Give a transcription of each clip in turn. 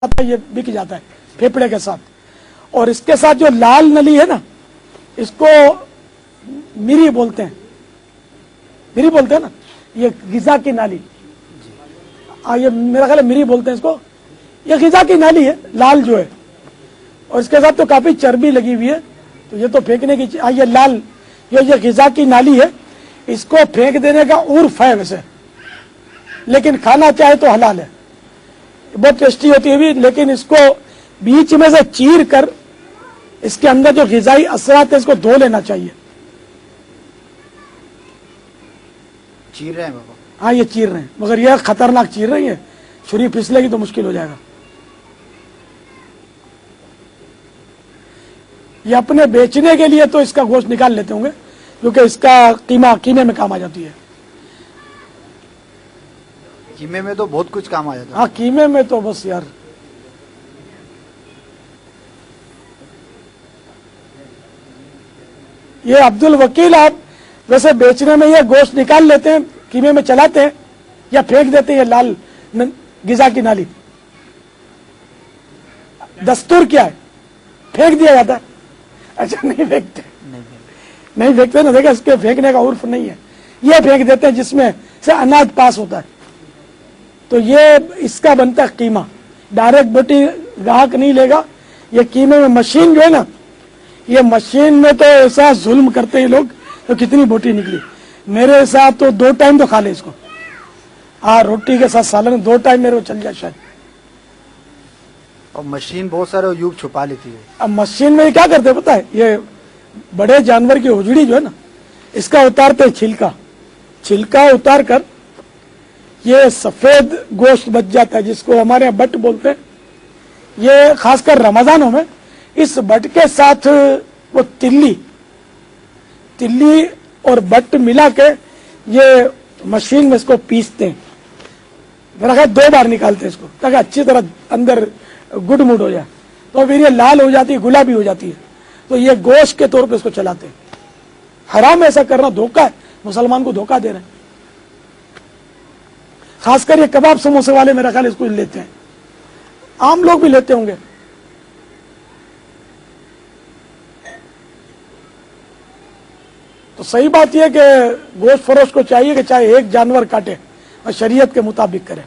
یہ بک جاتا ہے پھیپڑے کے ساتھ. اور اس کے ساتھ جو لال نلی ہے نا اس کو مری بولتے ہیں. مری بولتے ہیں نا, یہ غذا کی نالی. یہ میرا خیال ہے مری بولتے ہیں اس کو. یہ غذا کی نالی ہے لال جو ہے, اور اس کے ساتھ تو کافی چربی لگی ہوئی ہے, تو یہ تو پھینکنے کی. یہ لال یہ غذا کی نالی ہے, اس کو پھینک دینے کا عرف ہے ویسے, لیکن کھانا چاہے تو حلال ہے. بہت ٹیسٹی ہوتی ہے بھی, لیکن اس کو بیچ میں سے چیر کر اس کے اندر جو غذائی اثرات ہیں اس کو دھو لینا چاہیے. چیر رہے ہیں بابا؟ ہاں یہ چیر رہے ہیں, مگر یہ خطرناک چیر رہی ہے, چھری پھسلے گی تو مشکل ہو جائے گا. یہ اپنے بیچنے کے لیے تو اس کا گوشت نکال لیتے ہوں گے, کیونکہ اس کا قیمے میں کام آ جاتی ہے. قیمے میں تو بہت کچھ کام آ جاتا ہے. ہاں قیمے میں تو بس یار. یہ عبد الوکیل آپ ویسے بیچنے میں یہ گوشت نکال لیتے ہیں, قیمے میں چلاتے ہیں یا پھینک دیتے ہیں؟ لال غذا کی نالی دستور کیا ہے؟ پھینک دیا جاتا ہے. اچھا نہیں پھینکتے, نہیں پھینکتے نا, دیکھا اس کے پھینکنے کا عرف نہیں ہے. یہ پھینک دیتے ہیں جس میں سے اناج پاس ہوتا ہے. تو یہ اس کا بنتا ہے قیمہ. ڈائریکٹ بوٹی گاہک نہیں لے گا. یہ قیمے میں مشین جو ہے نا, یہ مشین میں تو ایسا ظلم کرتے ہیں لوگ, تو کتنی بوٹی نکلی. میرے ساتھ تو 2 ٹائم تو کھا لے اس کو. ہاں روٹی کے ساتھ سالن 2 ٹائم میرے کو چل جائے شاید. اور مشین بہت سارے عیوب چھپا لیتی ہے. اب مشین میں کیا کرتے پتا ہے, یہ بڑے جانور کی ہوجڑی جو ہے نا اس کا اتارتے چھلکا. چھلکا اتار کر یہ سفید گوشت بچ جاتا ہے جس کو ہمارے یہاں بٹ بولتے ہیں. یہ خاص کر رمضانوں میں اس بٹ کے ساتھ وہ تلی اور بٹ ملا کے یہ مشین میں اس کو پیستے ہیں. میرا خیال 2 بار نکالتے ہیں اس کو تاکہ اچھی طرح اندر گڈ موڈ ہو جائے. تو پھر یہ لال ہو جاتی ہے, گلابی ہو جاتی ہے. تو یہ گوشت کے طور پہ اس کو چلاتے ہیں. حرام ایسا کرنا, دھوکہ ہے, مسلمان کو دھوکہ دے رہے ہیں. خاص کر یہ کباب سموسے والے میرا خیال اس کو لیتے ہیں, عام لوگ بھی لیتے ہوں گے. تو صحیح بات یہ کہ گوشت فروش کو چاہیے کہ چاہے ایک جانور کاٹے اور شریعت کے مطابق کرے.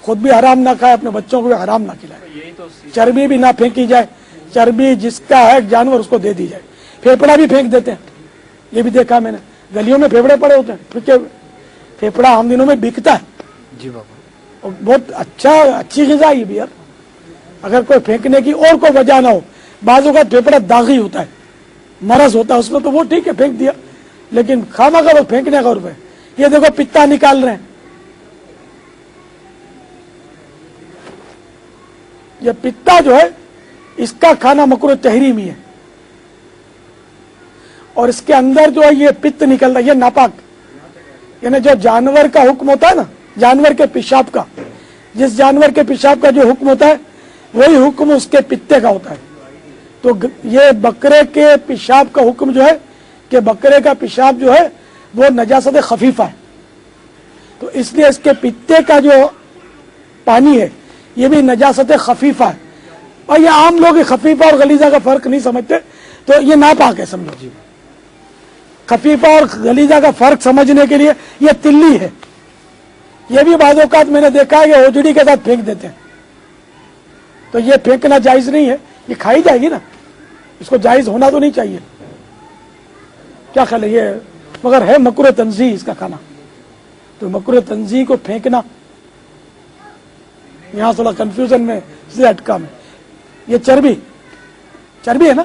خود بھی حرام نہ کھائے, اپنے بچوں کو بھی حرام نہ کھلائے. چربی بھی نہ پھینکی جائے, چربی جس کا ہے جانور اس کو دے دی جائے. پھیپڑا بھی پھینک دیتے ہیں, یہ بھی دیکھا میں نے, گلیوں میں پھیپڑے پڑے ہوتے ہیں. پھیپڑا ہم دنوں میں بکتا ہے. جی بابا. اور بہت اچھی غذا یہ بھی یار. اگر کوئی پھینکنے کی اور کوئی وجہ نہ ہو, بعضوں کا پھیپڑا داغی ہوتا ہے, مرض ہوتا ہے اس میں, تو وہ ٹھیک ہے پھینک دیا, لیکن کھانا کا وہ پھینکنے کا روپے. یہ دیکھو پتا نکال رہے ہیں, یہ پتا جو ہے اس کا کھانا مکروہ تحریمی ہے. اور اس کے اندر جو ہے یہ پت نکل رہا ہے, یہ ناپاک. یعنی جو جانور کا حکم ہوتا ہے نا, جانور کے پیشاب کا, جس جانور کے پیشاب کا جو حکم ہوتا ہے وہی حکم اس کے پتے کا ہوتا ہے. تو یہ بکرے کے پیشاب کا حکم جو ہے کہ بکرے کا پیشاب جو ہے وہ نجاست خفیفہ ہے, تو اس لیے اس کے پتے کا جو پانی ہے یہ بھی نجاست خفیفہ ہے. اور یہ عام لوگ خفیفہ اور غلیظہ کا فرق نہیں سمجھتے, تو یہ ناپاک ہے سمجھو. جی خفیفہ اور غلیظہ کا فرق سمجھنے کے لیے یہ تلی ہے. یہ بھی بعض اوقات میں نے دیکھا ہے کہ ہوجڑی کے ساتھ پھینک دیتے ہیں, تو یہ پھینکنا جائز نہیں ہے. یہ کھائی جائے گی نا, اس کو جائز ہونا تو نہیں چاہیے. کیا خیال ہے یہ, مگر ہے مکروہ تنزیہ اس کا کھانا. تو مکروہ تنزیہ کو پھینکنا یہاں تھوڑا کنفیوژن میں سے اٹکا میں. یہ چربی ہے نا,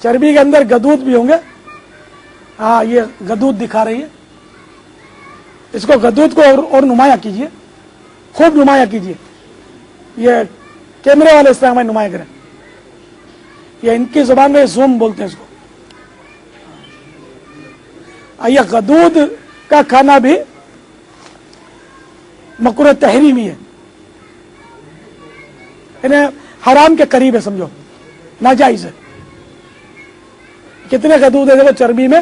چربی کے اندر گدود بھی ہوں گے. ہاں یہ گدود دکھا رہی ہے, اس کو گدود کو اور نمایاں کیجئے, خوب نمایاں کیجئے. یہ کیمرے والے اس طرح ہمیں نمایاں کریں. یہ ان کی زبان میں زوم بولتے ہیں اس کو. یہ غدود کا کھانا بھی مکروہ تحریمی ہے, یعنی حرام کے قریب ہے, سمجھو ناجائز ہے. کتنے غدود ہے دیکھو چربی میں,